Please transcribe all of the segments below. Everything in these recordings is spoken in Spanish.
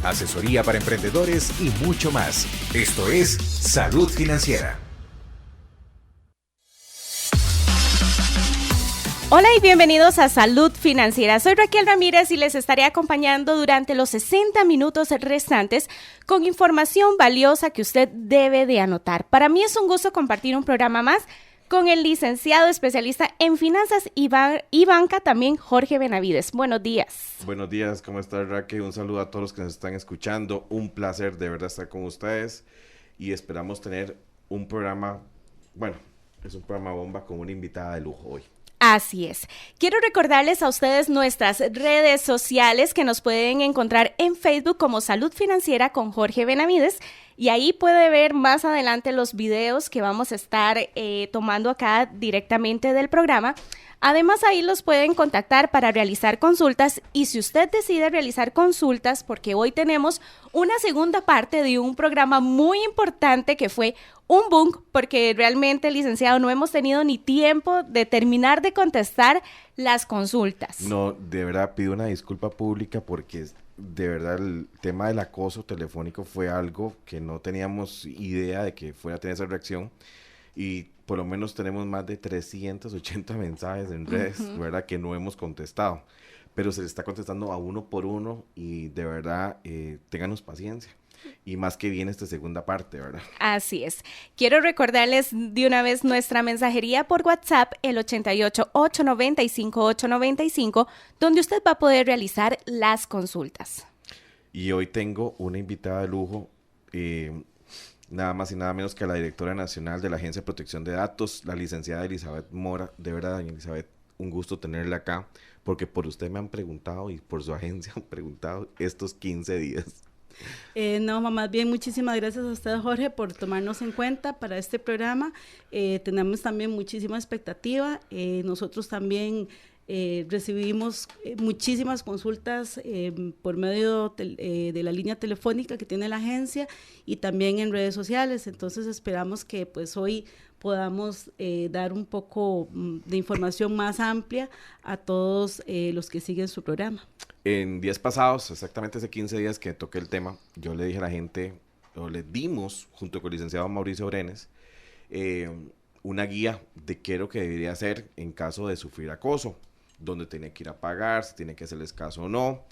asesoría para emprendedores y mucho más. Esto es Salud Financiera. Hola y bienvenidos a Salud Financiera. Soy Raquel Ramírez y les estaré acompañando durante los 60 minutos restantes con información valiosa que usted debe de anotar. Para mí es un gusto compartir un programa más con el licenciado especialista en finanzas y banca también, Jorge Benavides. Buenos días. Buenos días, ¿cómo estás, Raquel? Un saludo a todos los que nos están escuchando. Un placer de verdad estar con ustedes y esperamos tener un programa, es un programa bomba con una invitada de lujo hoy. Así es. Quiero recordarles a ustedes nuestras redes sociales que nos pueden encontrar en Facebook como Salud Financiera con Jorge Benavides y ahí puede ver más adelante los videos que vamos a estar tomando acá directamente del programa. Además, ahí los pueden contactar para realizar consultas y si usted decide realizar consultas, porque hoy tenemos una segunda parte de un programa muy importante que fue un boom, porque realmente, licenciado, no hemos tenido ni tiempo de terminar de contestar las consultas. No, de verdad pido una disculpa pública porque de verdad el tema del acoso telefónico fue algo que no teníamos idea de que fuera a tener esa reacción y por lo menos tenemos más de 380 mensajes en redes, ¿verdad? Que no hemos contestado, pero se le está contestando a uno por uno y de verdad, ténganos paciencia. Y más que viene esta segunda parte, ¿verdad? Así es. Quiero recordarles de una vez nuestra mensajería por WhatsApp, el 88-895-895, donde usted va a poder realizar las consultas. Y hoy tengo una invitada de lujo, nada más y nada menos que a la directora nacional de la Agencia de Protección de Datos, la licenciada Elizabeth Mora. De verdad, doña Elizabeth, un gusto tenerla acá, porque por usted me han preguntado y por su agencia han preguntado estos 15 días. No, más bien muchísimas gracias a usted, Jorge, por tomarnos en cuenta para este programa. Tenemos también muchísima expectativa. Nosotros también recibimos muchísimas consultas por medio de la línea telefónica que tiene la agencia y también en redes sociales. Entonces esperamos que pues hoy podamos dar un poco de información más amplia a todos los que siguen su programa. En días pasados, exactamente hace 15 días que toqué el tema, yo le dije a la gente, o le dimos, junto con el licenciado Mauricio Brenes, una guía de qué es lo que debería hacer en caso de sufrir acoso, dónde tiene que ir a pagar, si tiene que hacerles caso o no,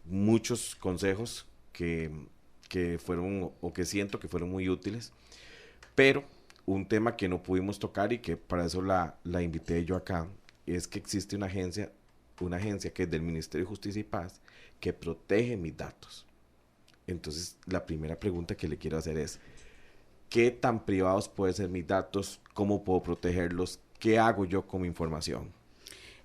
muchos consejos que fueron, o que siento que fueron muy útiles, pero un tema que no pudimos tocar y que para eso la invité yo acá, es que existe una agencia que es del Ministerio de Justicia y Paz que protege mis datos. Entonces, la primera pregunta que le quiero hacer es, ¿qué tan privados pueden ser mis datos? ¿Cómo puedo protegerlos? ¿Qué hago yo con mi información?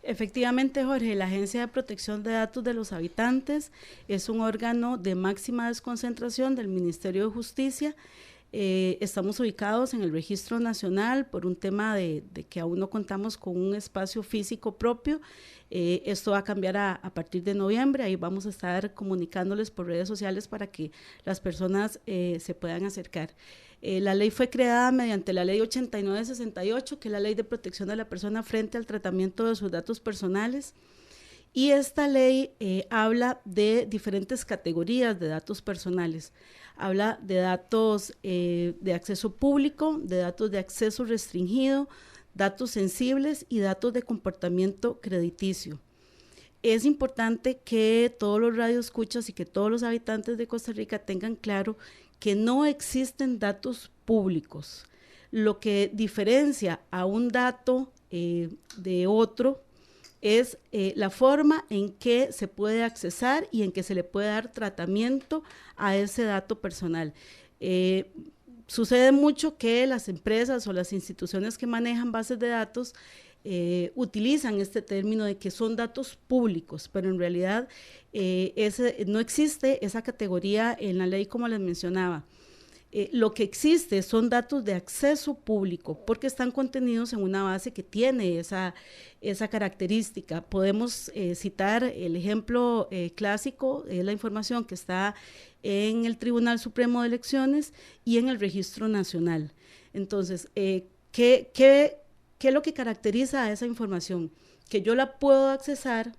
Efectivamente, Jorge, la Agencia de Protección de Datos de los Habitantes es un órgano de máxima desconcentración del Ministerio de Justicia. Estamos ubicados en el Registro Nacional por un tema de que aún no contamos con un espacio físico propio. Esto va a cambiar a partir de noviembre, ahí vamos a estar comunicándoles por redes sociales para que las personas se puedan acercar. La ley fue creada mediante la ley 8968, que es la ley de protección de la persona frente al tratamiento de sus datos personales. Y esta ley habla de diferentes categorías de datos personales. Habla de datos de acceso público, de datos de acceso restringido, datos sensibles y datos de comportamiento crediticio. Es importante que todos los radioescuchas y que todos los habitantes de Costa Rica tengan claro que no existen datos públicos. Lo que diferencia a un dato de otro es la forma en que se puede accesar y en que se le puede dar tratamiento a ese dato personal. Sucede mucho que las empresas o las instituciones que manejan bases de datos utilizan este término de que son datos públicos, pero en realidad no existe esa categoría en la ley como les mencionaba. Lo que existe son datos de acceso público porque están contenidos en una base que tiene esa característica. Podemos citar el ejemplo clásico, es la información que está en el Tribunal Supremo de Elecciones y en el Registro Nacional. Entonces, ¿qué es lo que caracteriza a esa información? Que yo la puedo accesar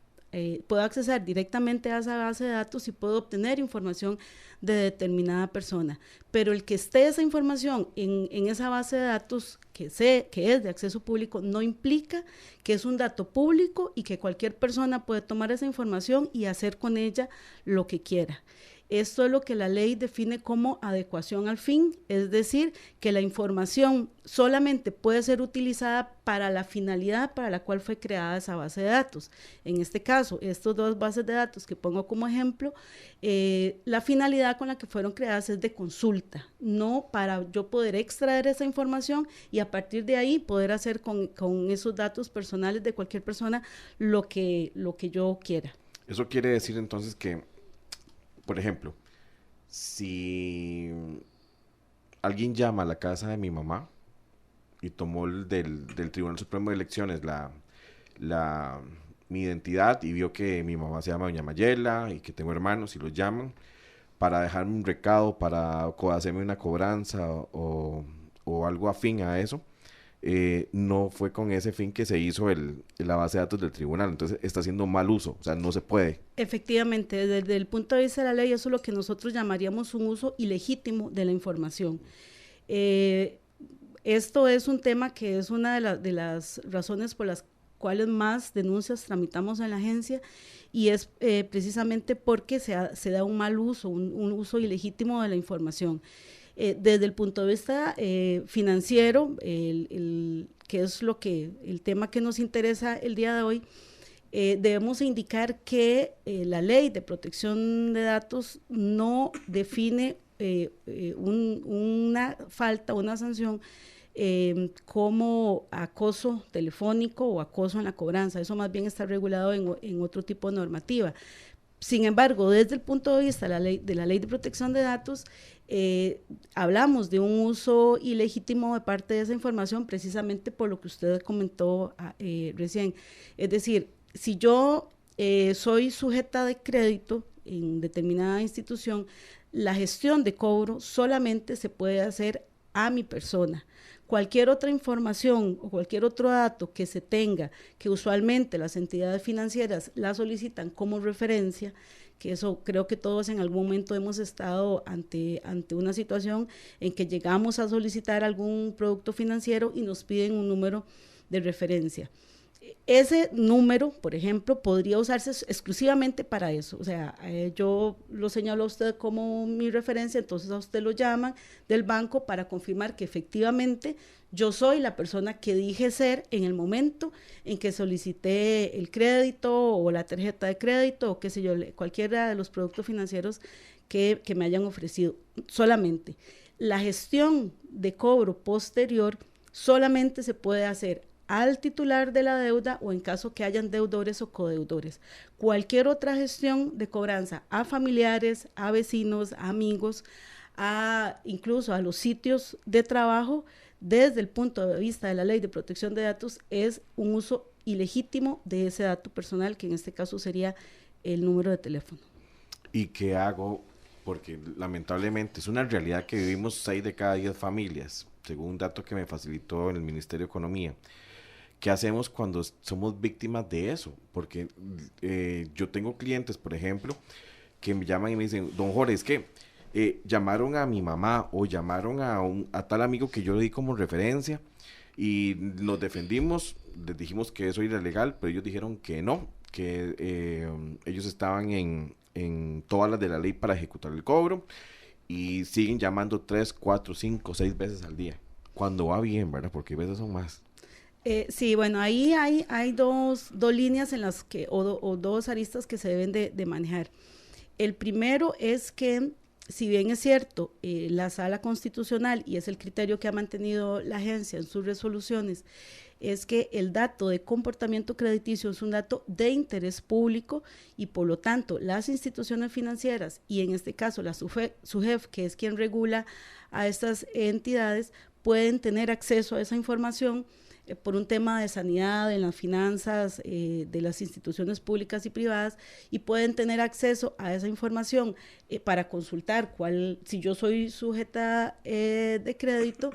puedo acceder directamente a esa base de datos y puedo obtener información de determinada persona. Pero el que esté esa información en esa base de datos que sé que es de acceso público no implica que es un dato público y que cualquier persona puede tomar esa información y hacer con ella lo que quiera. Esto es lo que la ley define como adecuación al fin, es decir, que la información solamente puede ser utilizada para la finalidad para la cual fue creada esa base de datos. En este caso, estas dos bases de datos que pongo como ejemplo, la finalidad con la que fueron creadas es de consulta, no para yo poder extraer esa información y a partir de ahí poder hacer con esos datos personales de cualquier persona lo que yo quiera. Eso quiere decir entonces que, por ejemplo, si alguien llama a la casa de mi mamá y tomó del Tribunal Supremo de Elecciones mi identidad y vio que mi mamá se llama Doña Mayela y que tengo hermanos y los llaman para dejarme un recado, para hacerme una cobranza o algo afín a eso, no fue con ese fin que se hizo la base de datos del tribunal, entonces está haciendo mal uso, o sea, no se puede. Efectivamente, desde el punto de vista de la ley, eso es lo que nosotros llamaríamos un uso ilegítimo de la información. Esto es un tema que es una de las razones por las cuales más denuncias tramitamos en la agencia y es precisamente porque se da un mal uso, un uso ilegítimo de la información. Desde el punto de vista financiero, que es el tema que nos interesa el día de hoy, debemos indicar que la ley de protección de datos no define una falta, una sanción como acoso telefónico o acoso en la cobranza. Eso más bien está regulado en otro tipo de normativa. Sin embargo, desde el punto de vista de la ley de protección de datos, hablamos de un uso ilegítimo de parte de esa información precisamente por lo que usted comentó recién. Es decir, si yo soy sujeta de crédito en determinada institución, la gestión de cobro solamente se puede hacer a mi persona. Cualquier otra información o cualquier otro dato que se tenga, que usualmente las entidades financieras la solicitan como referencia, que eso creo que todos en algún momento hemos estado ante una situación en que llegamos a solicitar algún producto financiero y nos piden un número de referencia. Ese número, por ejemplo, podría usarse exclusivamente para eso. O sea, yo lo señalo a usted como mi referencia, entonces a usted lo llaman del banco para confirmar que efectivamente yo soy la persona que dije ser en el momento en que solicité el crédito o la tarjeta de crédito o qué sé yo, cualquiera de los productos financieros que me hayan ofrecido. Solamente la gestión de cobro posterior solamente se puede hacer al titular de la deuda o en caso que hayan deudores o codeudores. Cualquier otra gestión de cobranza a familiares, a vecinos, a amigos, incluso a los sitios de trabajo, desde el punto de vista de la ley de protección de datos, es un uso ilegítimo de ese dato personal, que en este caso sería el número de teléfono. ¿Y qué hago? Porque lamentablemente es una realidad que vivimos 6 de cada 10 familias, según un dato que me facilitó el Ministerio de Economía. ¿Qué hacemos cuando somos víctimas de eso? Porque yo tengo clientes, por ejemplo, que me llaman y me dicen, don Jorge, es que llamaron a mi mamá o llamaron a tal amigo que yo le di como referencia y nos defendimos, les dijimos que eso era legal, pero ellos dijeron que no, que ellos estaban en todas las de la ley para ejecutar el cobro y siguen llamando 3, 4, 5, 6 veces al día. Cuando va bien, ¿verdad? Porque a veces son más. Sí, bueno, ahí hay dos líneas en las que, o dos aristas que se deben de manejar. El primero es que, si bien es cierto, la Sala Constitucional, y es el criterio que ha mantenido la agencia en sus resoluciones, es que el dato de comportamiento crediticio es un dato de interés público y por lo tanto las instituciones financieras, y en este caso la SUGEF, que es quien regula a estas entidades, pueden tener acceso a esa información por un tema de sanidad en las finanzas de las instituciones públicas y privadas, y pueden tener acceso a esa información para consultar si yo soy sujeta de crédito,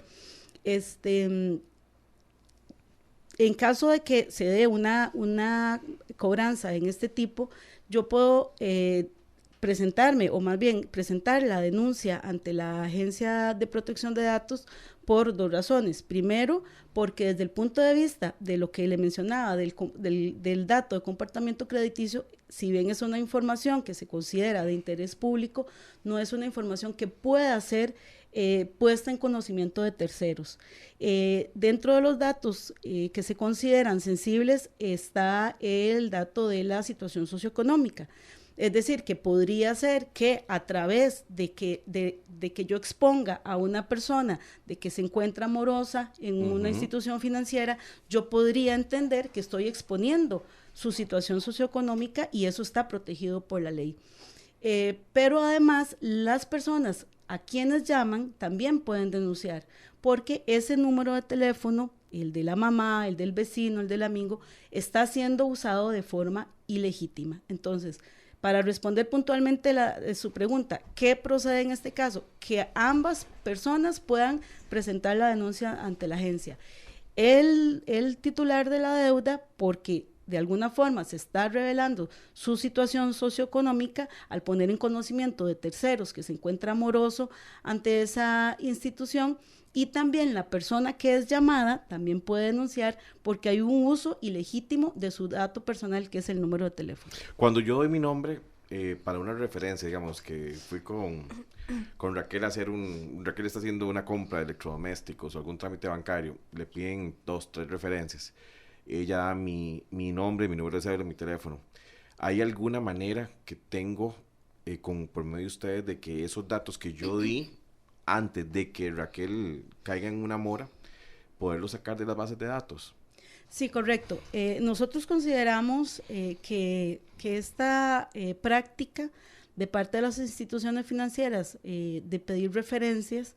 en caso de que se dé una cobranza en este tipo, yo puedo presentarme, o más bien presentar la denuncia ante la Agencia de Protección de Datos por 2 razones. Primero, porque desde el punto de vista de lo que le mencionaba, del dato de comportamiento crediticio, si bien es una información que se considera de interés público, no es una información que pueda ser puesta en conocimiento de terceros. Dentro de los datos que se consideran sensibles está el dato de la situación socioeconómica. Es decir, que podría ser que a través de que yo exponga a una persona de que se encuentra morosa en una institución financiera, yo podría entender que estoy exponiendo su situación socioeconómica y eso está protegido por la ley. Pero además, las personas a quienes llaman también pueden denunciar, porque ese número de teléfono, el de la mamá, el del vecino, el del amigo, está siendo usado de forma ilegítima. Entonces, para responder puntualmente su pregunta, ¿qué procede en este caso? Que ambas personas puedan presentar la denuncia ante la agencia. El titular de la deuda, porque de alguna forma se está revelando su situación socioeconómica al poner en conocimiento de terceros que se encuentra moroso ante esa institución, y también la persona que es llamada también puede denunciar porque hay un uso ilegítimo de su dato personal, que es el número de teléfono. Cuando yo doy mi nombre para una referencia, digamos que fui con Raquel a hacer Raquel está haciendo una compra de electrodomésticos o algún trámite bancario, le piden 2, 3 referencias, ella da mi nombre, mi número de cédula, mi teléfono. ¿Hay alguna manera que tengo por medio de ustedes de que esos datos que yo di antes de que Raquel caiga en una mora, poderlo sacar de las bases de datos? Sí, correcto. Nosotros consideramos que esta práctica de parte de las instituciones financieras de pedir referencias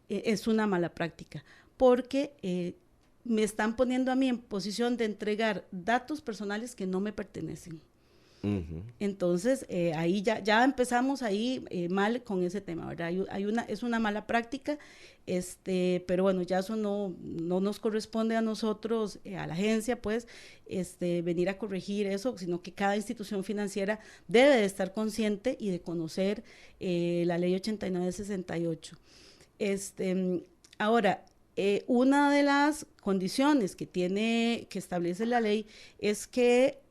es una mala práctica, porque me están poniendo a mí en posición de entregar datos personales que no me pertenecen. Entonces, ahí ya empezamos ahí mal con ese tema, ¿verdad? Es una mala práctica, pero bueno, ya eso no nos corresponde a nosotros, a la agencia, pues, venir a corregir eso, sino que cada institución financiera debe de estar consciente y de conocer la ley 8968. Ahora, una de las condiciones que establece la ley es que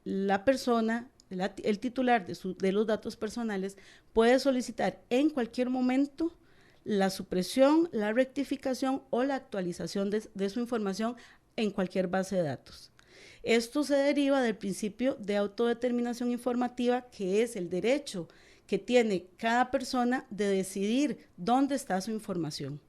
la persona, el titular de los datos personales, puede solicitar en cualquier momento la supresión, la rectificación o la actualización de su información en cualquier base de datos. Esto se deriva del principio de autodeterminación informativa, que es el derecho que tiene cada persona de decidir dónde está su información.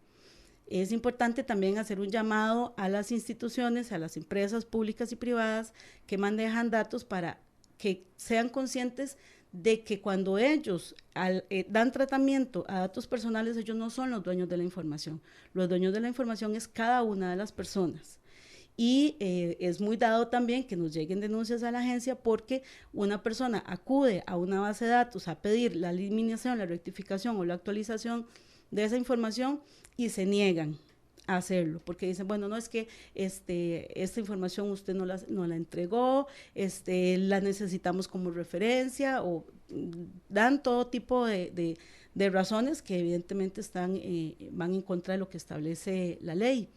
Es importante también hacer un llamado a las instituciones, a las empresas públicas y privadas que manejan datos, para que sean conscientes de que cuando ellos dan tratamiento a datos personales, ellos no son los dueños de la información. Los dueños de la información es cada una de las personas. Y es muy dado también que nos lleguen denuncias a la agencia porque una persona acude a una base de datos a pedir la eliminación, la rectificación o la actualización de esa información y se niegan a hacerlo, porque dicen, bueno, no, es que esta información usted no la entregó, la necesitamos como referencia, o dan todo tipo de razones que evidentemente van en contra de lo que establece la ley.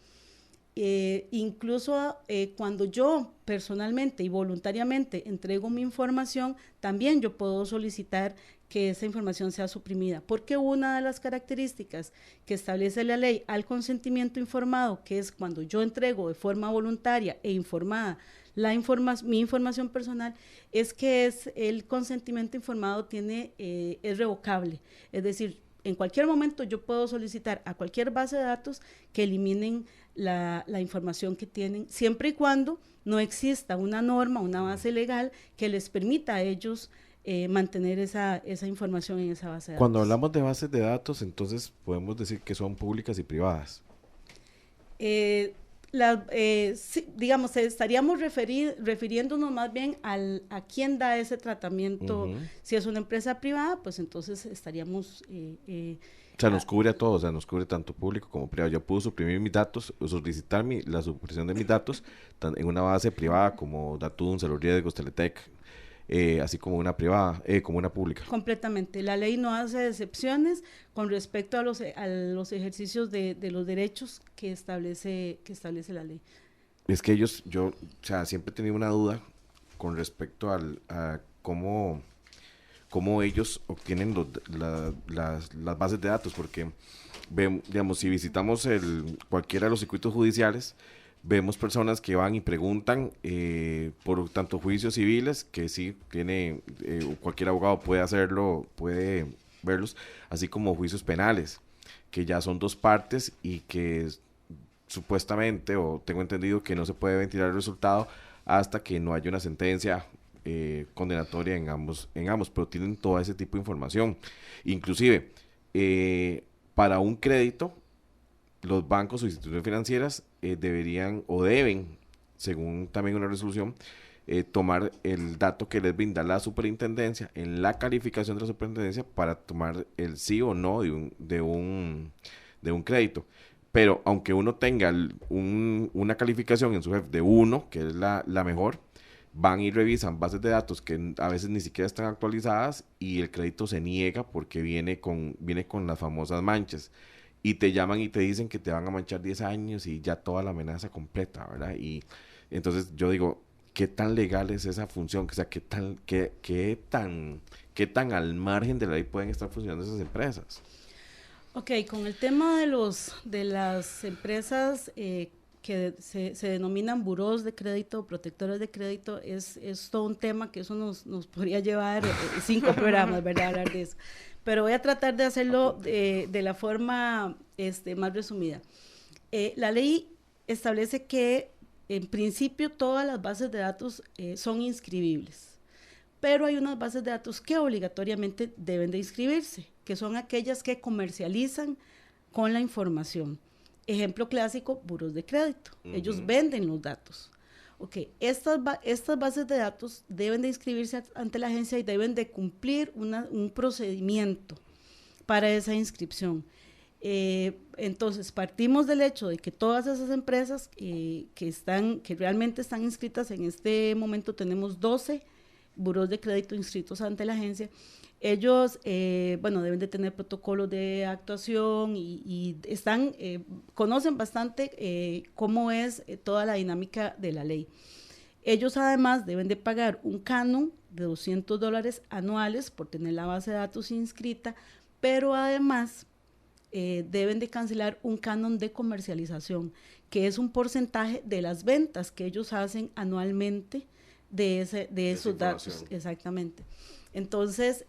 Incluso cuando yo personalmente y voluntariamente entrego mi información, también yo puedo solicitar que esa información sea suprimida, porque una de las características que establece la ley al consentimiento informado, que es cuando yo entrego de forma voluntaria e informada mi información personal, es que el consentimiento informado es revocable. Es decir, en cualquier momento yo puedo solicitar a cualquier base de datos que eliminen la información que tienen, siempre y cuando no exista una norma, una base legal que les permita a ellos mantener esa información en esa base de datos. Cuando hablamos de bases de datos, entonces podemos decir que son públicas y privadas. Sí, digamos, estaríamos refiriéndonos más bien a quién da ese tratamiento. Si es una empresa privada, pues entonces estaríamos O sea, nos cubre a todos, o sea, nos cubre tanto público como privado. Yo puedo suprimir mis datos, o solicitar la supresión de mis datos en una base privada como Datun, Celo Riesgos, Teletec, así como una privada, como una pública. Completamente. La ley no hace excepciones con respecto a los ejercicios de los derechos que establece la ley. Es que yo, o sea, siempre he tenido una duda con respecto a cómo ellos obtienen las bases de datos, porque digamos, si visitamos cualquiera de los circuitos judiciales, vemos personas que van y preguntan por tanto juicios civiles, que sí tiene, cualquier abogado puede hacerlo, puede verlos, así como juicios penales, que ya son dos partes y que supuestamente, o tengo entendido que no se puede ventilar el resultado hasta que no haya una sentencia condenatoria en ambos, pero tienen todo ese tipo de información. Inclusive, para un crédito, los bancos o instituciones financieras deberían o deben, según también una resolución, tomar el dato que les brinda la superintendencia en la calificación de la superintendencia para tomar el sí o no de un crédito. Pero aunque uno tenga una calificación en su jefe de 1, que es la mejor, van y revisan bases de datos que a veces ni siquiera están actualizadas y el crédito se niega porque viene con las famosas manchas. Y te llaman y te dicen que te van a manchar 10 años y ya toda la amenaza completa, ¿verdad? Y entonces yo digo, ¿qué tan legal es esa función? O sea, ¿qué tan al margen de la ley pueden estar funcionando esas empresas? Ok, con el tema de las empresas que se denominan burós de crédito, protectores de crédito, es todo un tema que eso nos podría llevar 5 programas, ¿verdad? Hablar de eso. Pero voy a tratar de hacerlo de la forma más resumida. La ley establece que, en principio, todas las bases de datos son inscribibles, pero hay unas bases de datos que obligatoriamente deben de inscribirse, que son aquellas que comercializan con la información. Ejemplo clásico, burós de crédito. Ellos venden los datos. Ok, estas bases de datos deben de inscribirse ante la agencia y deben de cumplir un procedimiento para esa inscripción. Entonces, partimos del hecho de que todas esas empresas que realmente están inscritas, en este momento tenemos 12 burós de crédito inscritos ante la agencia. Ellos, deben de tener protocolos de actuación y conocen bastante cómo es toda la dinámica de la ley. Ellos además deben de pagar un canon de $200 anuales por tener la base de datos inscrita, pero además deben de cancelar un canon de comercialización, que es un porcentaje de las ventas que ellos hacen anualmente de esos datos. Exactamente. Entonces,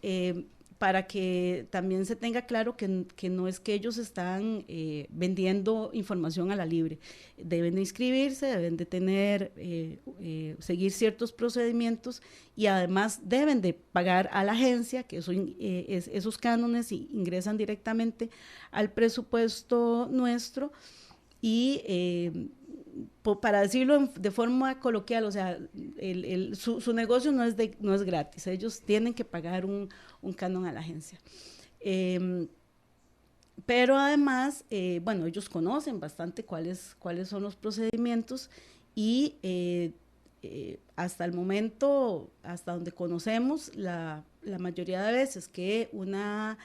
para que también se tenga claro que no es que ellos están vendiendo información a la libre, deben de inscribirse, deben de tener, seguir ciertos procedimientos y además deben de pagar a la agencia, que esos cánones ingresan directamente al presupuesto nuestro y para decirlo de forma coloquial, o sea, su negocio no es gratis, ellos tienen que pagar un canon a la agencia. Pero además, ellos conocen bastante cuáles son los procedimientos y hasta el momento, hasta donde conocemos, la mayoría de veces que una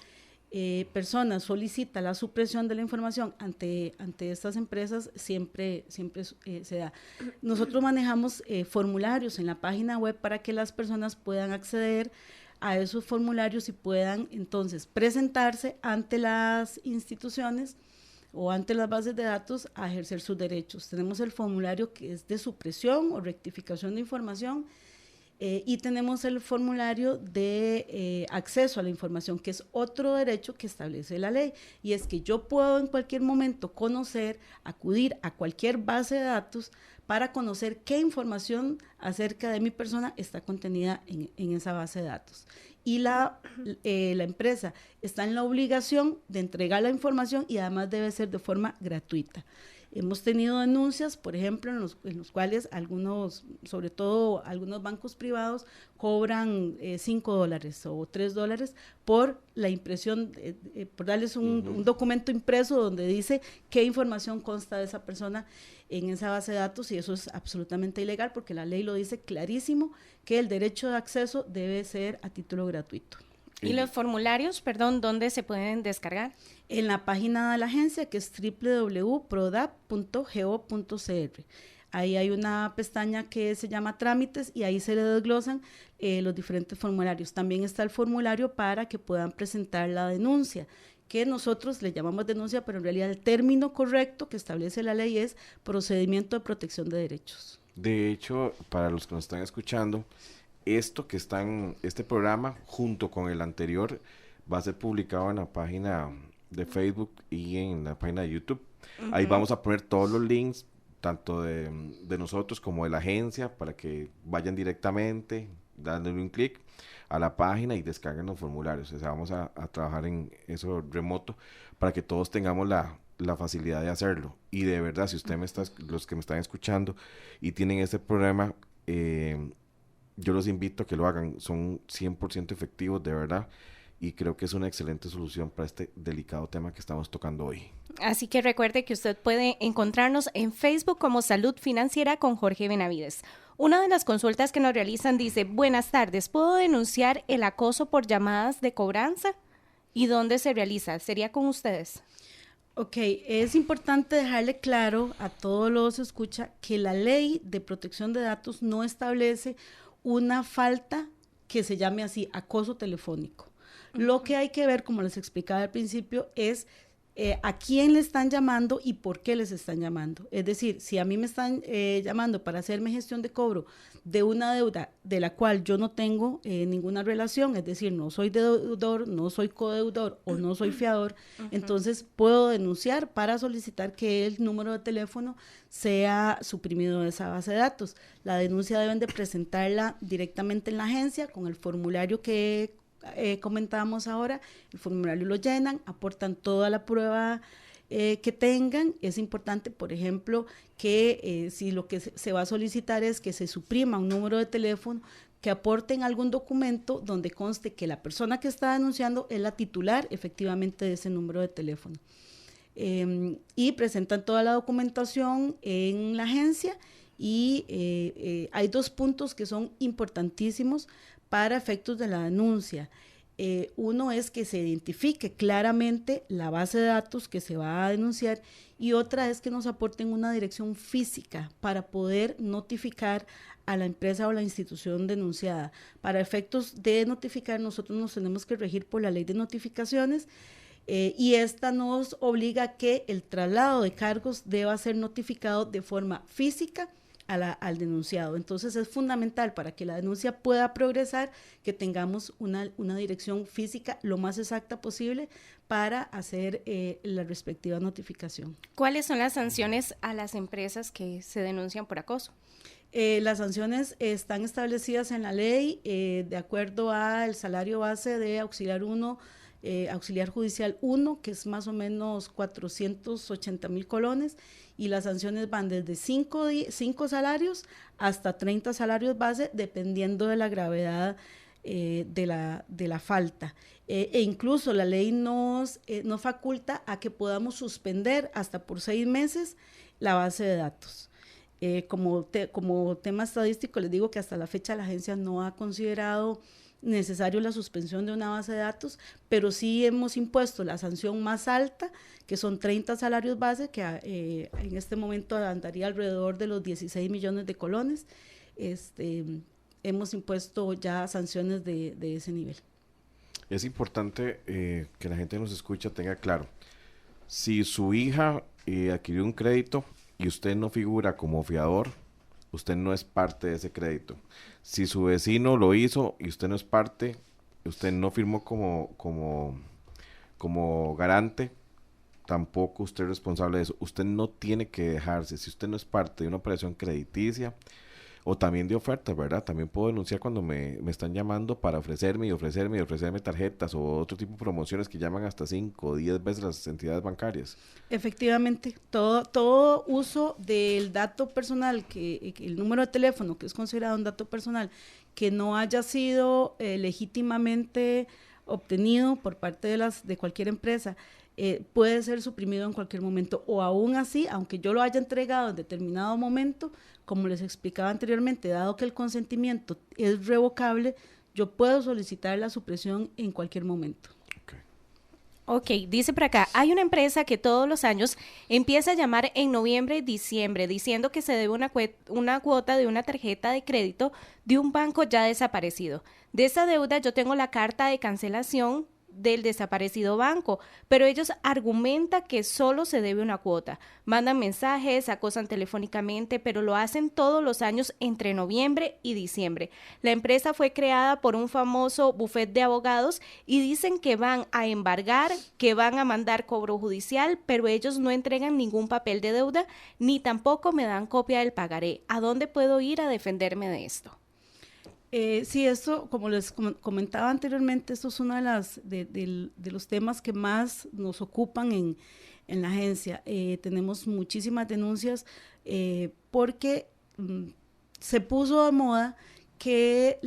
persona solicita la supresión de la información ante estas empresas, siempre se da. Nosotros manejamos formularios en la página web para que las personas puedan acceder a esos formularios y puedan entonces presentarse ante las instituciones o ante las bases de datos a ejercer sus derechos. Tenemos el formulario que es de supresión o rectificación de información, y tenemos el formulario de acceso a la información, que es otro derecho que establece la ley, y es que yo puedo en cualquier momento acudir a cualquier base de datos para conocer qué información acerca de mi persona está contenida en esa base de datos. Y la empresa está en la obligación de entregar la información y además debe ser de forma gratuita. Hemos tenido denuncias, por ejemplo, en los cuales sobre todo algunos bancos privados, cobran $5 o $3 por la impresión, por darles un documento impreso donde dice qué información consta de esa persona en esa base de datos, y eso es absolutamente ilegal porque la ley lo dice clarísimo, que el derecho de acceso debe ser a título gratuito. ¿Y los formularios, perdón, dónde se pueden descargar? En la página de la agencia, que es www.prodap.go.cr. Ahí hay una pestaña que se llama Trámites y ahí se le desglosan los diferentes formularios. También está el formulario para que puedan presentar la denuncia, que nosotros le llamamos denuncia, pero en realidad el término correcto que establece la ley es procedimiento de protección de derechos. De hecho, para los que nos están escuchando, este programa, junto con el anterior, va a ser publicado en la página de Facebook y en la página de YouTube. Ahí vamos a poner todos los links, tanto de nosotros como de la agencia, para que vayan directamente, dándole un clic a la página y descarguen los formularios. O sea, vamos a trabajar en eso remoto para que todos tengamos la facilidad de hacerlo. Y de verdad, si los que me están escuchando y tienen este problema, yo los invito a que lo hagan. Son 100% efectivos, de verdad, y creo que es una excelente solución para este delicado tema que estamos tocando hoy. Así que recuerde que usted puede encontrarnos en Facebook como Salud Financiera con Jorge Benavides. Una de las consultas que nos realizan dice: buenas tardes, ¿puedo denunciar el acoso por llamadas de cobranza? ¿Y dónde se realiza? ¿Sería con ustedes? Ok, es importante dejarle claro a todos los escucha que la ley de protección de datos no establece una falta que se llame así, acoso telefónico. Lo que hay que ver, como les explicaba al principio, es a quién le están llamando y por qué les están llamando. Es decir, si a mí me están llamando para hacerme gestión de cobro de una deuda de la cual yo no tengo ninguna relación, es decir, no soy deudor, no soy codeudor o no soy fiador, entonces puedo denunciar para solicitar que el número de teléfono sea suprimido de esa base de datos. La denuncia deben de presentarla directamente en la agencia con el formulario que comentábamos ahora. El formulario lo llenan, aportan toda la prueba que tengan. Es importante, por ejemplo, que si lo que se va a solicitar es que se suprima un número de teléfono, que aporten algún documento donde conste que la persona que está denunciando es la titular efectivamente de ese número de teléfono. Y presentan toda la documentación en la agencia y hay 2 puntos que son importantísimos para efectos de la denuncia. Uno es que se identifique claramente la base de datos que se va a denunciar, y otra es que nos aporten una dirección física para poder notificar a la empresa o la institución denunciada. Para efectos de notificar, nosotros nos tenemos que regir por la ley de notificaciones, y esta nos obliga a que el traslado de cargos deba ser notificado de forma física al denunciado. Entonces es fundamental para que la denuncia pueda progresar que tengamos una dirección física lo más exacta posible para hacer la respectiva notificación. ¿Cuáles son las sanciones a las empresas que se denuncian por acoso? Las sanciones están establecidas en la ley de acuerdo al salario base de auxiliar 1, auxiliar judicial 1, que es más o menos 480,000 colones, y las sanciones van desde 5 salarios hasta 30 salarios base, dependiendo de la gravedad de la falta. E incluso la ley nos faculta a que podamos suspender hasta por 6 meses la base de datos. Como tema estadístico, les digo que hasta la fecha la agencia no ha considerado necesario la suspensión de una base de datos, pero sí hemos impuesto la sanción más alta, que son 30 salarios base, que en este momento andaría alrededor de los 16 millones de colones. Hemos impuesto ya sanciones de ese nivel. Es importante que la gente que nos escucha tenga claro, si su hija adquirió un crédito y usted no figura como fiador, usted no es parte de ese crédito. Si su vecino lo hizo y usted no es parte, usted no firmó como garante, tampoco usted es responsable de eso. Usted no tiene que dejarse. Si usted no es parte de una operación crediticia, o también de ofertas, ¿verdad? También puedo denunciar cuando me están llamando para ofrecerme tarjetas o otro tipo de promociones que llaman hasta 5 o 10 veces las entidades bancarias. Efectivamente, todo uso del dato personal, que el número de teléfono, que es considerado un dato personal, que no haya sido legítimamente obtenido por parte de cualquier empresa, puede ser suprimido en cualquier momento, o aún así, aunque yo lo haya entregado en determinado momento, como les explicaba anteriormente, dado que el consentimiento es revocable, yo puedo solicitar la supresión en cualquier momento. Ok, dice por acá, hay una empresa que todos los años empieza a llamar en noviembre y diciembre diciendo que se debe una cuota de una tarjeta de crédito de un banco ya desaparecido. De esa deuda yo tengo la carta de cancelación del desaparecido banco, pero ellos argumentan que solo se debe una cuota. Mandan mensajes, acosan telefónicamente, pero lo hacen todos los años entre noviembre y diciembre. La empresa fue creada por un famoso bufete de abogados y dicen que van a embargar, que van a mandar cobro judicial, pero ellos no entregan ningún papel de deuda ni tampoco me dan copia del pagaré. ¿A dónde puedo ir a defenderme de esto? Sí, esto, como les comentaba anteriormente, esto es uno de los temas que más nos ocupan en la agencia. Tenemos muchísimas denuncias porque se puso de moda que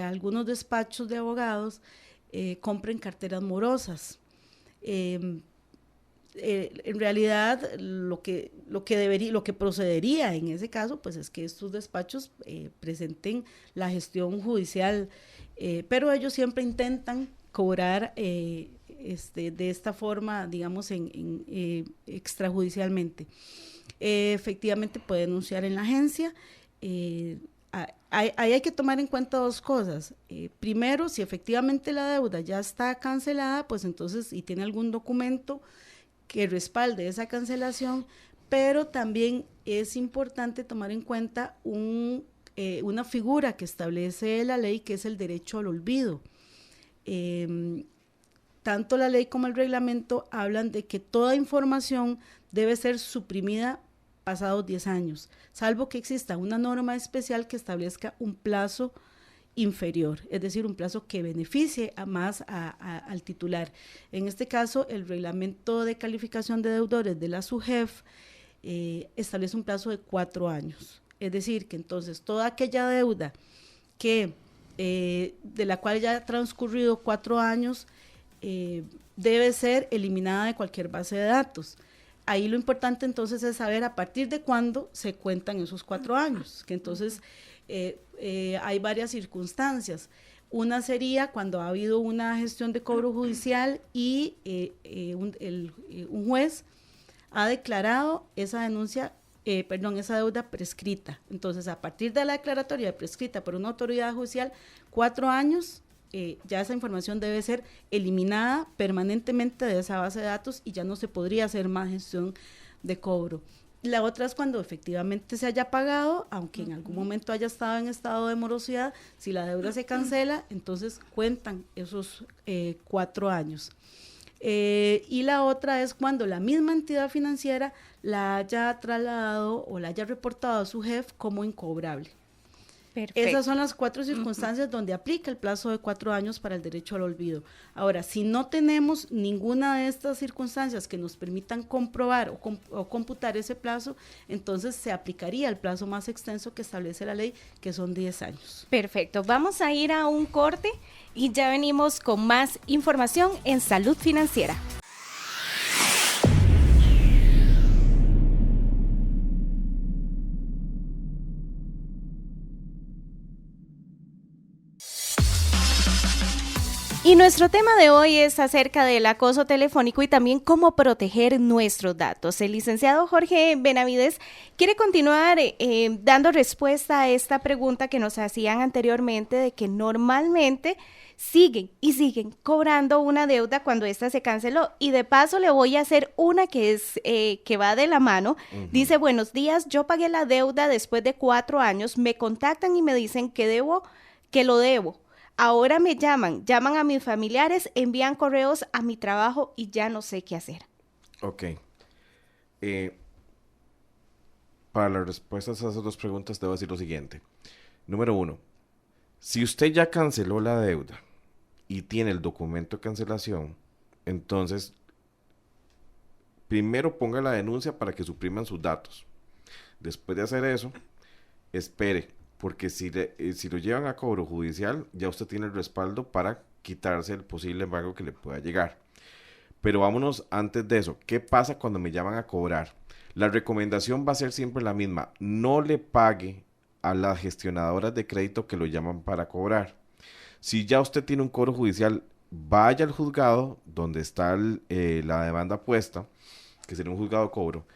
algunos despachos de abogados compren carteras morosas. En realidad lo que procedería en ese caso pues es que estos despachos presenten la gestión judicial, pero ellos siempre intentan cobrar de esta forma, digamos, extrajudicialmente. Efectivamente puede denunciar en la agencia. Ahí hay que tomar en cuenta dos cosas. Primero, si efectivamente la deuda ya está cancelada, pues entonces, y tiene algún documento que respalde esa cancelación, pero también es importante tomar en cuenta una figura que establece la ley, que es el derecho al olvido. Tanto la ley como el reglamento hablan de que toda información debe ser suprimida pasados 10 años, salvo que exista una norma especial que establezca un plazo inferior, es decir, un plazo que beneficie al titular. En este caso, el reglamento de calificación de deudores de la SUGEF establece un plazo de 4 años. Es decir, que entonces toda aquella deuda de la cual ya ha transcurrido 4 años debe ser eliminada de cualquier base de datos. Ahí lo importante entonces es saber a partir de cuándo se cuentan esos 4 años, que entonces hay varias circunstancias. Una sería cuando ha habido una gestión de cobro judicial y un juez ha declarado esa deuda prescrita. Entonces, a partir de la declaratoria prescrita por una autoridad judicial, 4 años, ya esa información debe ser eliminada permanentemente de esa base de datos y ya no se podría hacer más gestión de cobro. La otra es cuando efectivamente se haya pagado, aunque en algún momento haya estado en estado de morosidad. Si la deuda se cancela, entonces cuentan esos 4 años. Y la otra es cuando la misma entidad financiera la haya trasladado o la haya reportado a su jefe como incobrable. Perfecto. Esas son las 4 circunstancias donde aplica el plazo de 4 años para el derecho al olvido. Ahora, si no tenemos ninguna de estas circunstancias que nos permitan comprobar o computar ese plazo, entonces se aplicaría el plazo más extenso que establece la ley, que son 10 años. Perfecto. Vamos a ir a un corte y ya venimos con más información en Salud Financiera. Y nuestro tema de hoy es acerca del acoso telefónico y también cómo proteger nuestros datos. El licenciado Jorge Benavides quiere continuar dando respuesta a esta pregunta que nos hacían anteriormente de que normalmente siguen cobrando una deuda cuando ésta se canceló. Y de paso le voy a hacer una que va de la mano. Uh-huh. Dice, buenos días, yo pagué la deuda después de 4 años, me contactan y me dicen que lo debo. Ahora me llaman a mis familiares, envían correos a mi trabajo y ya no sé qué hacer. Ok. para las respuestas a esas dos preguntas debo decir lo siguiente. Número 1, si usted ya canceló la deuda y tiene el documento de cancelación, entonces primero ponga la denuncia para que supriman sus datos. Después de hacer eso, espere, porque si lo llevan a cobro judicial, ya usted tiene el respaldo para quitarse el posible embargo que le pueda llegar. Pero vámonos antes de eso. ¿Qué pasa cuando me llaman a cobrar? La recomendación va a ser siempre la misma. No le pague a las gestionadoras de crédito que lo llaman para cobrar. Si ya usted tiene un cobro judicial, vaya al juzgado donde está la demanda puesta, que sería un juzgado de cobro,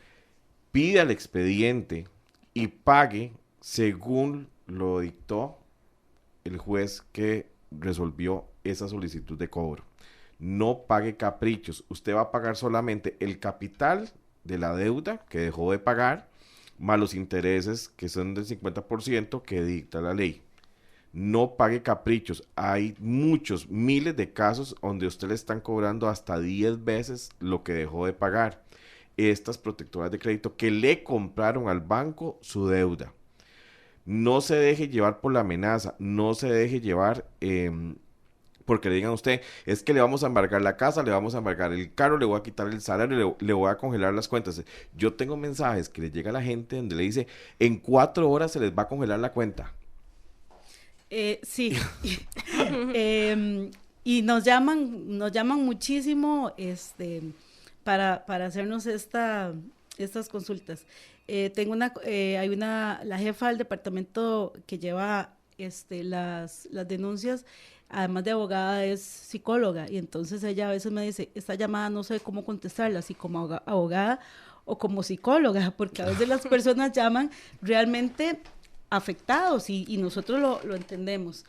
pida el expediente y pague según lo dictó el juez que resolvió esa solicitud de cobro. No pague caprichos. Usted va a pagar solamente el capital de la deuda que dejó de pagar, más los intereses que son del 50% que dicta la ley. No pague caprichos. Hay muchos, miles de casos donde usted le están cobrando hasta 10 veces lo que dejó de pagar. Estas protectoras de crédito que le compraron al banco su deuda. No se deje llevar por la amenaza, no se deje llevar porque le digan a usted, es que le vamos a embargar la casa, le vamos a embargar el carro, le voy a quitar el salario, le voy a congelar las cuentas. Yo tengo mensajes que le llega a la gente donde le dice, en 4 horas se les va a congelar la cuenta. Sí. Y nos llaman muchísimo para hacernos estas consultas. La jefa del departamento que lleva las denuncias, además de abogada, es psicóloga, y entonces ella a veces me dice, esta llamada no sé cómo contestarla, si como abogada o como psicóloga, porque a veces las personas llaman realmente afectados y nosotros lo entendemos.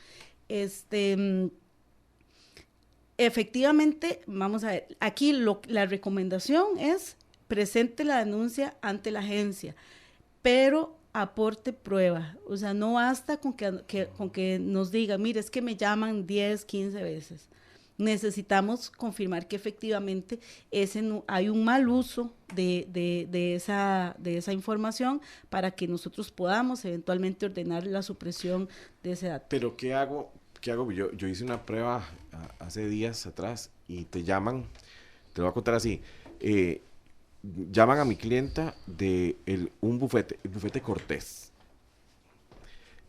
Efectivamente, vamos a ver, aquí la recomendación es presente la denuncia ante la agencia, pero aporte prueba. O sea, no basta con que nos diga, mire, es que me llaman 10, 15 veces. Necesitamos confirmar que efectivamente hay un mal uso de esa información para que nosotros podamos eventualmente ordenar la supresión de ese dato. Pero ¿qué hago? Yo hice una prueba hace días atrás y te llaman, te lo voy a contar así, llaman a mi clienta de el bufete Cortés,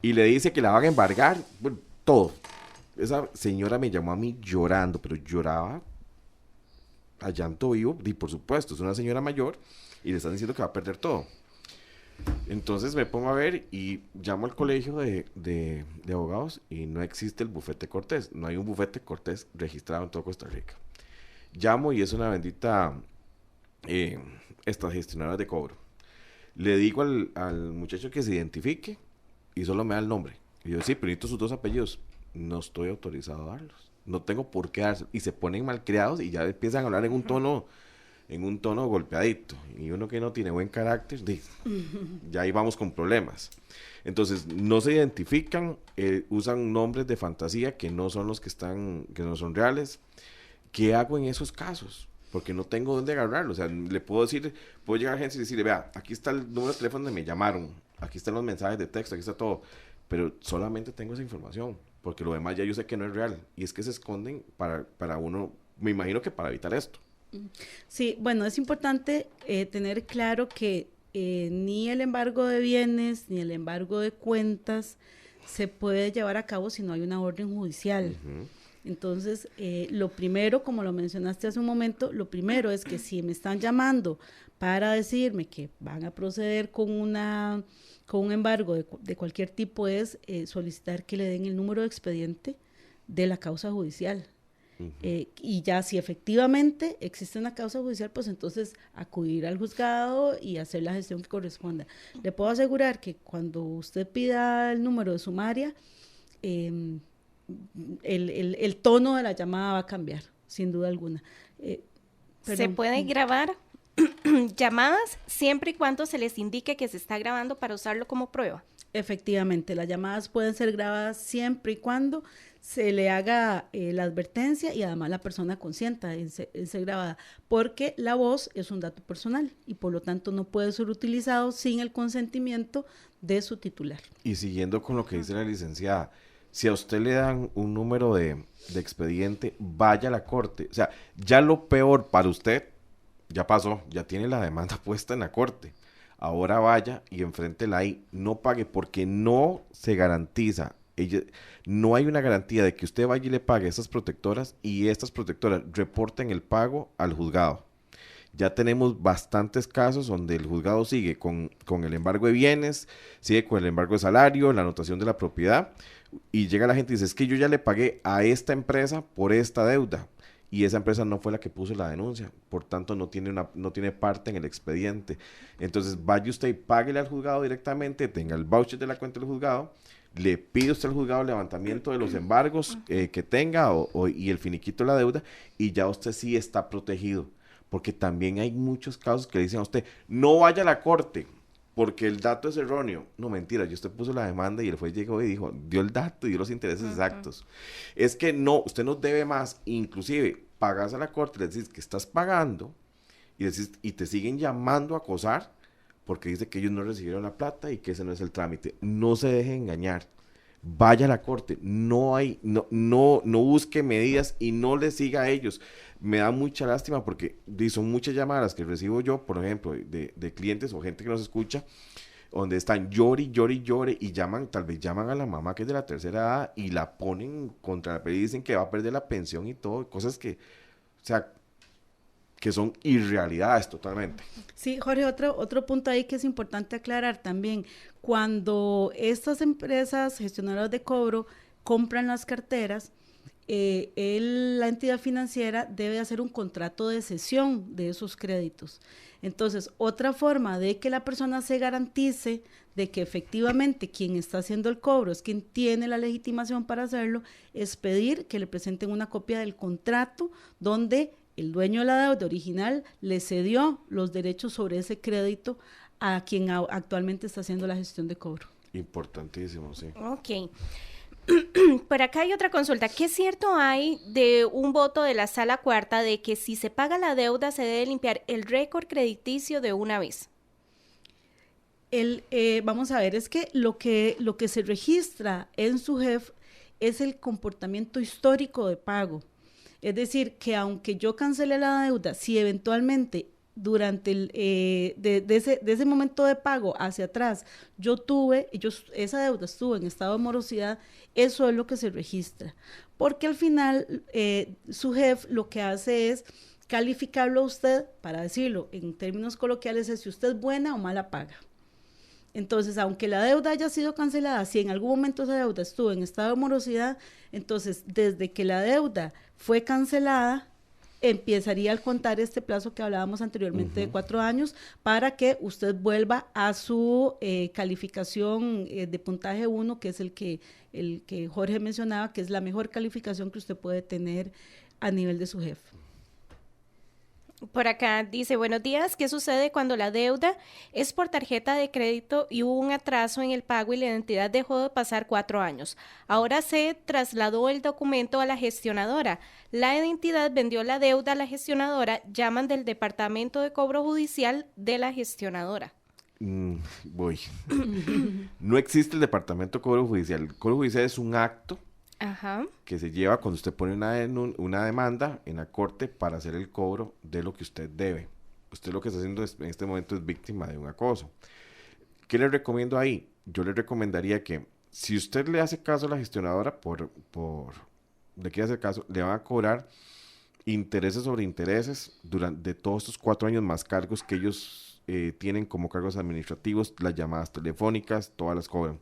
y le dice que la van a embargar, bueno, todo. Esa señora me llamó a mí llorando, pero lloraba a llanto vivo, y por supuesto, es una señora mayor, y le están diciendo que va a perder todo. Entonces me pongo a ver y llamo al colegio de abogados y no existe el bufete Cortés, no hay un bufete Cortés registrado en toda Costa Rica. Llamo y es una bendita estas gestionadoras de cobro. Le digo al muchacho que se identifique y solo me da el nombre. Y yo, sí, pero necesito sus 2 apellidos. No estoy autorizado a darlos. No tengo por qué darlos. Y se ponen malcriados y ya empiezan a hablar en un tono golpeadito. Y uno que no tiene buen carácter, ya ahí vamos con problemas. Entonces, no se identifican, usan nombres de fantasía que no son los que no son reales. ¿Qué hago en esos casos? Porque no tengo dónde agarrarlo. O sea, le puedo llegar a la agencia y decirle, vea, aquí está el número de teléfono donde me llamaron, aquí están los mensajes de texto, aquí está todo, pero solamente tengo esa información, porque lo demás ya yo sé que no es real, y es que se esconden para uno, me imagino que para evitar esto. Sí, bueno, es importante tener claro que ni el embargo de bienes, ni el embargo de cuentas se puede llevar a cabo si no hay una orden judicial. Uh-huh. Entonces, lo primero, como lo mencionaste hace un momento, lo primero es que si me están llamando para decirme que van a proceder con un embargo de cualquier tipo, es solicitar que le den el número de expediente de la causa judicial. Uh-huh. Y ya si efectivamente existe una causa judicial, pues entonces acudir al juzgado y hacer la gestión que corresponda. Le puedo asegurar que cuando usted pida el número de sumaria, el tono de la llamada va a cambiar, sin duda alguna. ¿Se puede grabar llamadas siempre y cuando se les indique que se está grabando para usarlo como prueba? Efectivamente, las llamadas pueden ser grabadas siempre y cuando se le haga la advertencia y además la persona consienta en ser grabada, porque la voz es un dato personal y por lo tanto no puede ser utilizado sin el consentimiento de su titular. Y siguiendo con lo que dice la licenciada, si a usted le dan un número de expediente, vaya a la corte. O sea, ya lo peor para usted ya pasó, ya tiene la demanda puesta en la corte. Ahora vaya y enfréntela ahí, no pague porque no se garantiza. No hay una garantía de que usted vaya y le pague a estas protectoras y estas protectoras reporten el pago al juzgado. Ya tenemos bastantes casos donde el juzgado sigue con el embargo de bienes, sigue con el embargo de salario, la anotación de la propiedad, y llega la gente y dice, es que yo ya le pagué a esta empresa por esta deuda, y esa empresa no fue la que puso la denuncia, por tanto no tiene parte en el expediente. Entonces vaya usted y páguele al juzgado directamente, tenga el voucher de la cuenta del juzgado, le pide usted al juzgado el levantamiento de los embargos que tenga y el finiquito de la deuda, y ya usted sí está protegido. Porque también hay muchos casos que le dicen a usted, no vaya a la corte, porque el dato es erróneo. No, mentira, usted puso la demanda y el juez llegó y dijo, dio el dato y dio los intereses exactos. Es que no, usted no debe más, inclusive pagas a la corte, le decís que estás pagando y te siguen llamando a acosar porque dice que ellos no recibieron la plata y que ese no es el trámite. No se deje engañar. Vaya a la corte, no busque medidas y no le siga a ellos. Me da mucha lástima porque son muchas llamadas que recibo yo, por ejemplo, de clientes o gente que nos escucha, donde están llore y tal vez llaman a la mamá que es de la tercera edad y la ponen contra la pared y dicen que va a perder la pensión y todo, cosas que, o sea, que son irrealidades totalmente. Sí, Jorge, otro punto ahí que es importante aclarar también, cuando estas empresas gestionadoras de cobro compran las carteras, la entidad financiera debe hacer un contrato de cesión de esos créditos. Entonces, otra forma de que la persona se garantice de que efectivamente quien está haciendo el cobro es quien tiene la legitimación para hacerlo, es pedir que le presenten una copia del contrato donde el dueño de la deuda original le cedió los derechos sobre ese crédito a quien actualmente está haciendo la gestión de cobro. Importantísimo, sí. Ok. Por acá hay otra consulta. ¿Qué cierto hay de un voto de la Sala Cuarta de que si se paga la deuda se debe limpiar el récord crediticio de una vez? Vamos a ver, es que lo que se registra en SUGEF es el comportamiento histórico de pago. Es decir, que aunque yo cancele la deuda, si eventualmente durante de ese momento de pago hacia atrás esa deuda estuvo en estado de morosidad, eso es lo que se registra. Porque al final SUGEF lo que hace es calificarlo a usted, para decirlo en términos coloquiales, es si usted es buena o mala paga. Entonces, aunque la deuda haya sido cancelada, si en algún momento esa deuda estuvo en estado de morosidad, entonces desde que la deuda fue cancelada, empezaría a contar este plazo que hablábamos anteriormente de 4 años para que usted vuelva a su calificación de puntaje 1, que es el que Jorge mencionaba, que es la mejor calificación que usted puede tener a nivel de SUGEF. Por acá dice, buenos días, ¿qué sucede cuando la deuda es por tarjeta de crédito y hubo un atraso en el pago y la entidad dejó de pasar 4 años? Ahora se trasladó el documento a la gestionadora. La entidad vendió la deuda a la gestionadora, llaman del departamento de cobro judicial de la gestionadora. No existe el departamento de cobro judicial. El cobro judicial es un acto que se lleva cuando usted pone una demanda en la corte para hacer el cobro de lo que usted debe. Usted lo que está haciendo en este momento es víctima de un acoso. ¿Qué le recomiendo ahí? Yo le recomendaría que si usted le hace caso a la gestionadora, le quiere hacer caso, le van a cobrar intereses sobre intereses durante todos estos 4 años más cargos que ellos tienen como cargos administrativos, las llamadas telefónicas, todas las cobran.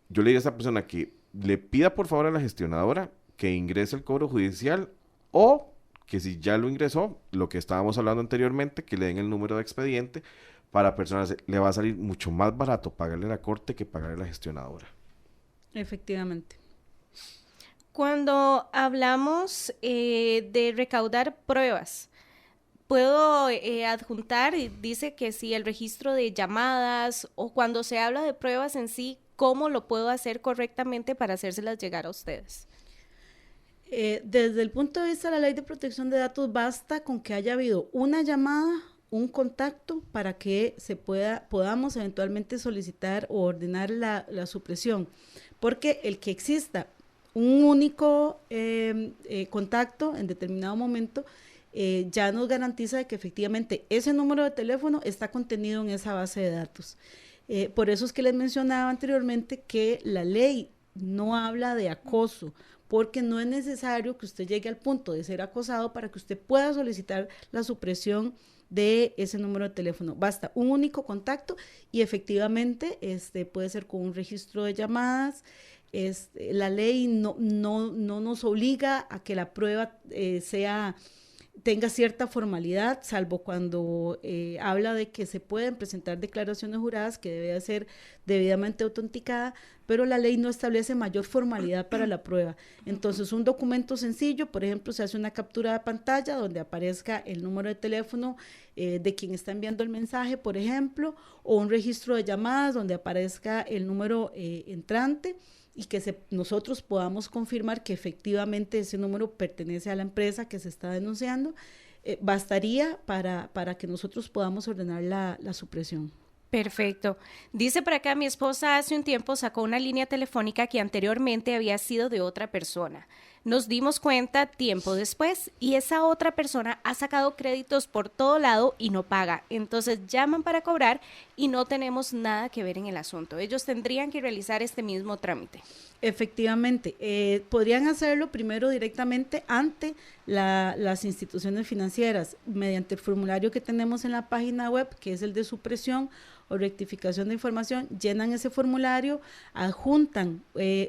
Yo le diría a esa persona que le pida por favor a la gestionadora que ingrese el cobro judicial o que si ya lo ingresó, lo que estábamos hablando anteriormente, que le den el número de expediente para personas. Le va a salir mucho más barato pagarle a la corte que pagarle a la gestionadora. Efectivamente. Cuando hablamos de recaudar pruebas, puedo adjuntar, dice que si el registro de llamadas o cuando se habla de pruebas en sí, ¿cómo lo puedo hacer correctamente para hacérselas llegar a ustedes? Desde el punto de vista de la Ley de Protección de Datos, basta con que haya habido una llamada, un contacto para que podamos eventualmente solicitar o ordenar la supresión, porque el que exista un único contacto en determinado momento ya nos garantiza de que efectivamente ese número de teléfono está contenido en esa base de datos. Por eso es que les mencionaba anteriormente que la ley no habla de acoso, porque no es necesario que usted llegue al punto de ser acosado para que usted pueda solicitar la supresión de ese número de teléfono. Basta un único contacto y efectivamente puede ser con un registro de llamadas. La ley no nos obliga a que la prueba tenga cierta formalidad, salvo cuando habla de que se pueden presentar declaraciones juradas que debe ser debidamente autenticada, pero la ley no establece mayor formalidad para la prueba. Entonces, un documento sencillo, por ejemplo, se hace una captura de pantalla donde aparezca el número de teléfono de quien está enviando el mensaje, por ejemplo, o un registro de llamadas donde aparezca el número entrante, y que nosotros podamos confirmar que efectivamente ese número pertenece a la empresa que se está denunciando, bastaría para que nosotros podamos ordenar la supresión. Perfecto. Dice por acá, mi esposa hace un tiempo sacó una línea telefónica que anteriormente había sido de otra persona. Nos dimos cuenta tiempo después y esa otra persona ha sacado créditos por todo lado y no paga. Entonces llaman para cobrar y no tenemos nada que ver en el asunto. Ellos tendrían que realizar este mismo trámite. Efectivamente, podrían hacerlo primero directamente ante las instituciones financieras mediante el formulario que tenemos en la página web, que es el de supresión o rectificación de información. Llenan ese formulario, adjuntan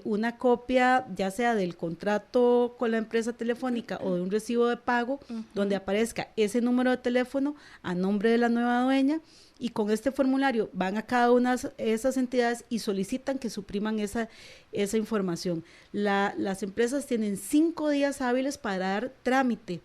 una copia ya sea del contrato con la empresa telefónica o de un recibo de pago donde aparezca ese número de teléfono a nombre de la nueva dueña, y con este formulario van a cada una de esas entidades y solicitan que supriman esa información. Las empresas tienen 5 días hábiles para dar trámite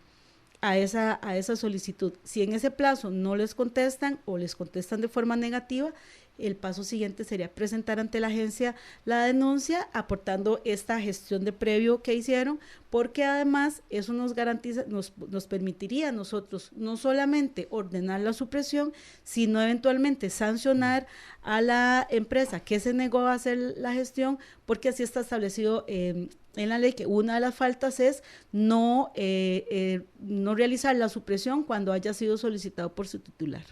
a esa solicitud. Si en ese plazo no les contestan o les contestan de forma negativa, el paso siguiente sería presentar ante la agencia la denuncia, aportando esta gestión de previo que hicieron, porque además eso nos garantiza, nos permitiría a nosotros no solamente ordenar la supresión, sino eventualmente sancionar a la empresa que se negó a hacer la gestión, porque así está establecido en la ley que una de las faltas es no realizar la supresión cuando haya sido solicitado por su titular.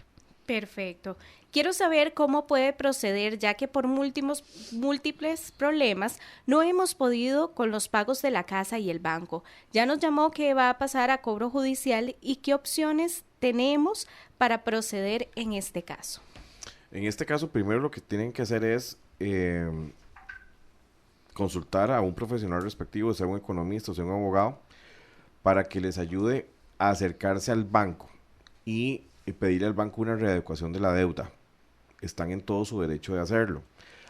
Perfecto. Quiero saber cómo puede proceder, ya que por múltiples problemas no hemos podido con los pagos de la casa y el banco. Ya nos llamó que va a pasar a cobro judicial y qué opciones tenemos para proceder en este caso. En este caso, primero lo que tienen que hacer es consultar a un profesional respectivo, sea un economista o sea un abogado, para que les ayude a acercarse al banco y pedirle al banco una readecuación de la deuda. Están en todo su derecho de hacerlo.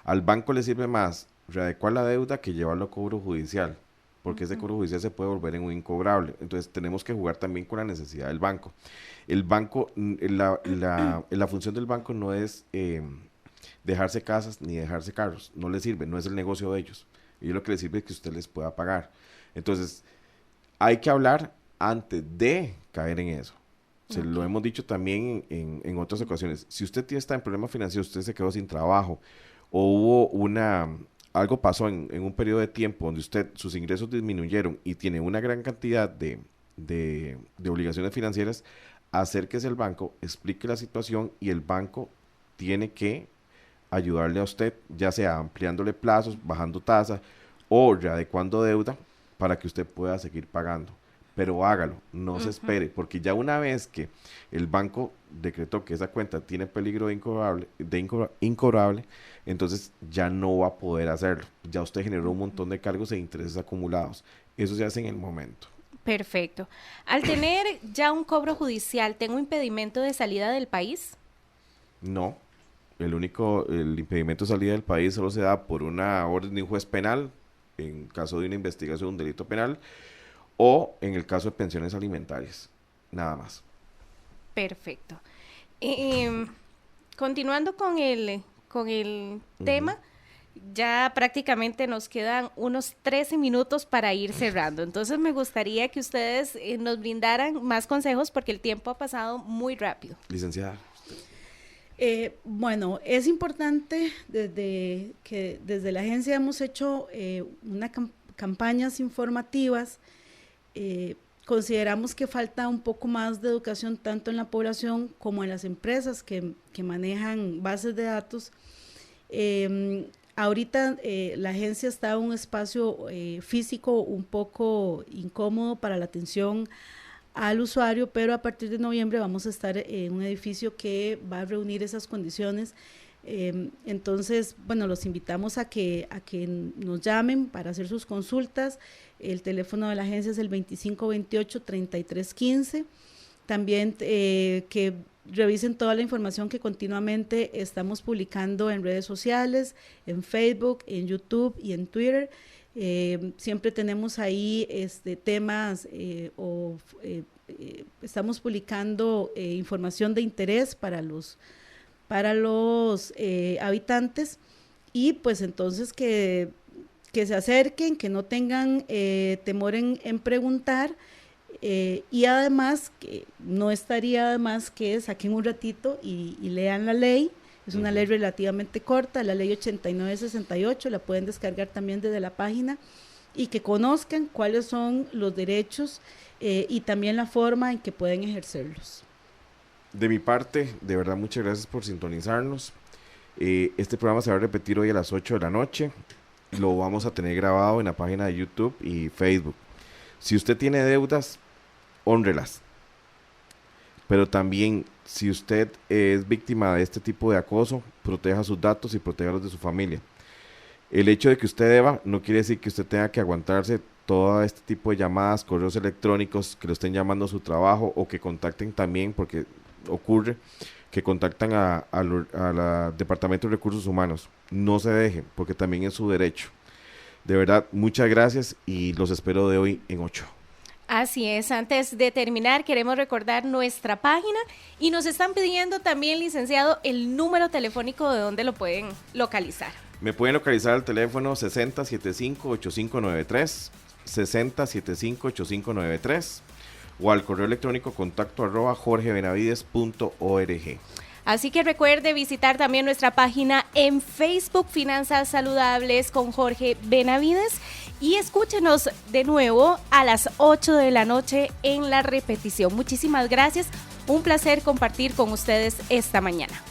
Al banco le sirve más readecuar la deuda que llevarlo a cobro judicial, porque ese cobro judicial se puede volver en un incobrable. Entonces tenemos que jugar también con la necesidad del banco. El banco, la función del banco no es dejarse casas ni dejarse carros, no les sirve, no es el negocio de ellos. Y lo que les sirve es que usted les pueda pagar. Entonces hay que hablar antes de caer en eso. Se lo hemos dicho también en otras ocasiones. Si usted está en problemas financieros, usted se quedó sin trabajo o hubo algo pasó en un periodo de tiempo donde sus ingresos disminuyeron y tiene una gran cantidad de obligaciones financieras, acérquese al banco, explique la situación y el banco tiene que ayudarle a usted, ya sea ampliándole plazos, bajando tasas o readecuando deuda para que usted pueda seguir pagando. Pero hágalo, no se espere, porque ya una vez que el banco decretó que esa cuenta tiene peligro de incobrable, entonces ya no va a poder hacerlo. Ya usted generó un montón de cargos e intereses acumulados. Eso se hace en el momento. Perfecto. Al tener ya un cobro judicial, ¿tengo impedimento de salida del país? No. El impedimento de salida del país solo se da por una orden de un juez penal, en caso de una investigación de un delito penal, o en el caso de pensiones alimentarias, nada más. Perfecto. Continuando con el tema, Ya prácticamente nos quedan unos 13 minutos para ir cerrando. Entonces me gustaría que ustedes nos brindaran más consejos porque el tiempo ha pasado muy rápido. Licenciada. Bueno, es importante desde la agencia hemos hecho campañas informativas. Consideramos que falta un poco más de educación tanto en la población como en las empresas que manejan bases de datos. Ahorita la agencia está en un espacio físico un poco incómodo para la atención al usuario, pero a partir de noviembre vamos a estar en un edificio que va a reunir esas condiciones. Entonces, bueno, los invitamos a que nos llamen para hacer sus consultas. El teléfono de la agencia es el 2528-3315. También que revisen toda la información que continuamente estamos publicando en redes sociales, en Facebook, en YouTube y en Twitter. Siempre tenemos ahí temas estamos publicando información de interés para los habitantes, y pues entonces que se acerquen, que no tengan temor en preguntar, y además que no estaría de más que saquen un ratito y lean la ley. Es una ley relativamente corta, la ley 8968, la pueden descargar también desde la página, y que conozcan cuáles son los derechos y también la forma en que pueden ejercerlos. De mi parte, de verdad, muchas gracias por sintonizarnos. Este programa se va a repetir hoy a las 8 de la noche. Lo vamos a tener grabado en la página de YouTube y Facebook. Si usted tiene deudas, hónrelas. Pero también, si usted es víctima de este tipo de acoso, proteja sus datos y proteja los de su familia. El hecho de que usted deba no quiere decir que usted tenga que aguantarse todo este tipo de llamadas, correos electrónicos que lo estén llamando a su trabajo, o que contacten también, porque ocurre que contactan al Departamento de Recursos Humanos. No se deje, porque también es su derecho. De verdad, muchas gracias y los espero de hoy en 8. Así es, antes de terminar queremos recordar nuestra página, y nos están pidiendo también, licenciado, el número telefónico de donde lo pueden localizar. Me pueden localizar al teléfono 6075-8593, 6075-8593, o al correo electrónico contacto@jorgebenavides.org. Así que recuerde visitar también nuestra página en Facebook, Finanzas Saludables con Jorge Benavides, y escúchenos de nuevo a las 8 de la noche en la repetición. Muchísimas gracias, un placer compartir con ustedes esta mañana.